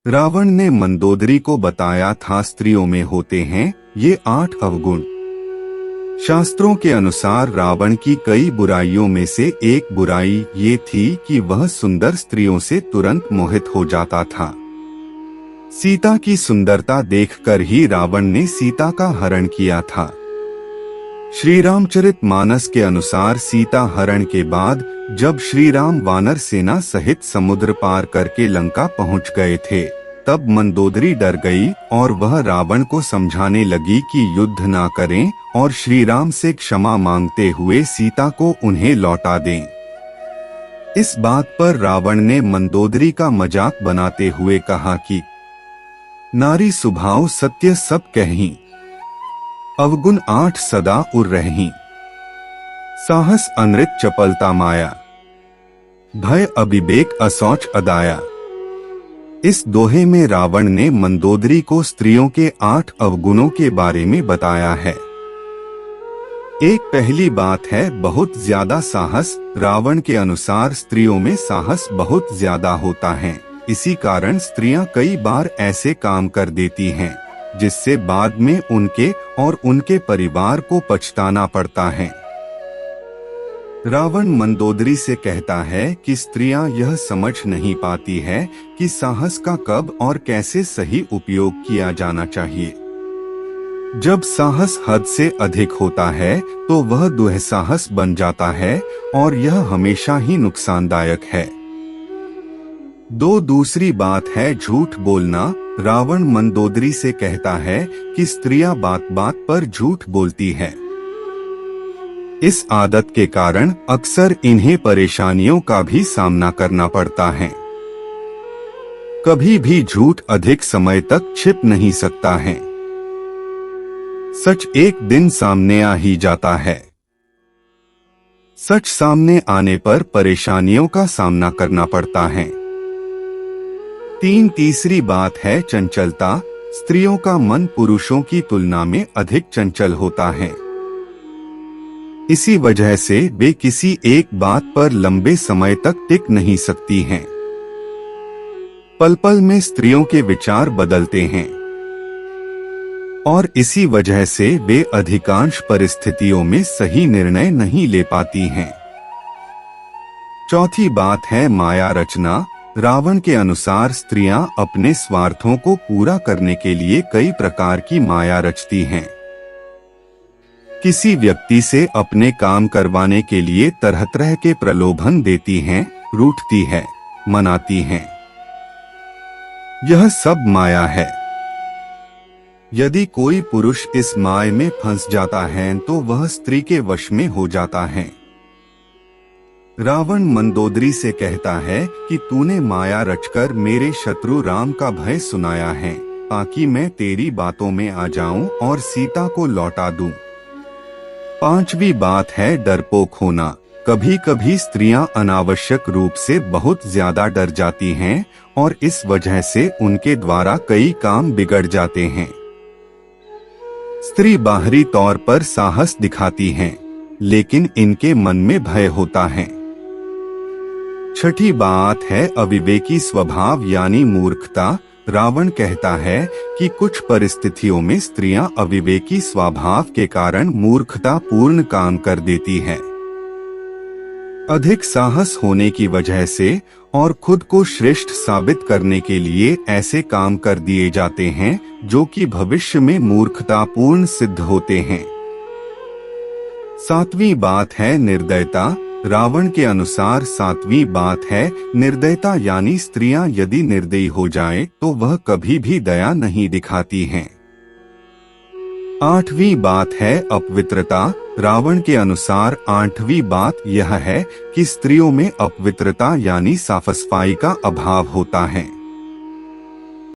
रावण ने मंदोदरी को बताया था स्त्रियों में होते हैं ये 8 अवगुण। शास्त्रों के अनुसार रावण की कई बुराइयों में से एक बुराई ये थी कि वह सुंदर स्त्रियों से तुरंत मोहित हो जाता था। सीता की सुंदरता देखकर ही रावण ने सीता का हरण किया था। श्री रामचरितमानस के अनुसार सीता हरण के बाद जब श्री राम वानर सेना सहित समुद्र पार करके लंका पहुंच गए थे, तब मंदोदरी डर गई और वह रावण को समझाने लगी कि युद्ध ना करें और श्री राम से क्षमा मांगते हुए सीता को उन्हें लौटा दें। इस बात पर रावण ने मंदोदरी का मजाक बनाते हुए कहा कि नारी स्वभाव सत्य सब कहीं, अवगुण 8 सदा उर रहीं, साहस अनृत चपलता माया, भय अविवेक असौच अदाया। इस दोहे में रावण ने मंदोदरी को स्त्रियों के 8 अवगुणों के बारे में बताया है। एक पहली बात है बहुत ज्यादा साहस। रावण के अनुसार स्त्रियों में साहस बहुत ज्यादा होता है, इसी कारण स्त्रियां कई बार ऐसे काम कर देती हैं जिससे बाद में उनके और उनके परिवार को पछताना पड़ता है। रावण मंदोदरी से कहता है कि स्त्रियां यह समझ नहीं पाती है कि साहस का कब और कैसे सही उपयोग किया जाना चाहिए। जब साहस हद से अधिक होता है तो वह दुस्साहस बन जाता है और यह हमेशा ही नुकसानदायक है। दूसरी बात है झूठ बोलना। रावण मंदोदरी से कहता है कि स्त्रियां बात बात पर झूठ बोलती है। इस आदत के कारण अक्सर इन्हें परेशानियों का भी सामना करना पड़ता है। कभी भी झूठ अधिक समय तक छिप नहीं सकता है। सच एक दिन सामने आ ही जाता है। सच सामने आने पर परेशानियों का सामना करना पड़ता है। तीसरी बात है चंचलता। स्त्रियों का मन पुरुषों की तुलना में अधिक चंचल होता है। इसी वजह से वे किसी एक बात पर लंबे समय तक टिक नहीं सकती हैं। पल पल में स्त्रियों के विचार बदलते हैं और इसी वजह से वे अधिकांश परिस्थितियों में सही निर्णय नहीं ले पाती हैं। चौथी बात है माया रचना। रावण के अनुसार स्त्रियां अपने स्वार्थों को पूरा करने के लिए कई प्रकार की माया रचती हैं। किसी व्यक्ति से अपने काम करवाने के लिए तरह तरह के प्रलोभन देती हैं, रूठती है, मनाती हैं। यह सब माया है। यदि कोई पुरुष इस माया में फंस जाता है तो वह स्त्री के वश में हो जाता है। रावण मंदोदरी से कहता है कि तूने माया रचकर मेरे शत्रु राम का भय सुनाया है ताकि मैं तेरी बातों में आ जाऊं और सीता को लौटा दूं। पांचवी बात है डरपोक होना। कभी कभी स्त्रियां अनावश्यक रूप से बहुत ज्यादा डर जाती हैं और इस वजह से उनके द्वारा कई काम बिगड़ जाते हैं। स्त्री बाहरी तौर पर साहस दिखाती हैं, लेकिन इनके मन में भय होता है। छठी बात है अविवेकी स्वभाव यानी मूर्खता। रावण कहता है कि कुछ परिस्थितियों में स्त्रियां अविवेकी स्वभाव के कारण मूर्खता पूर्ण काम कर देती है। अधिक साहस होने की वजह से और खुद को श्रेष्ठ साबित करने के लिए ऐसे काम कर दिए जाते हैं जो कि भविष्य में मूर्खतापूर्ण सिद्ध होते हैं। सातवीं बात है निर्दयता। रावण के अनुसार सातवीं बात है निर्दयता यानी स्त्रियां यदि निर्दयी हो जाएं तो वह कभी भी दया नहीं दिखाती हैं। आठवीं बात है अपवित्रता। रावण के अनुसार आठवीं बात यह है कि स्त्रियों में अपवित्रता यानी साफ सफाई का अभाव होता है।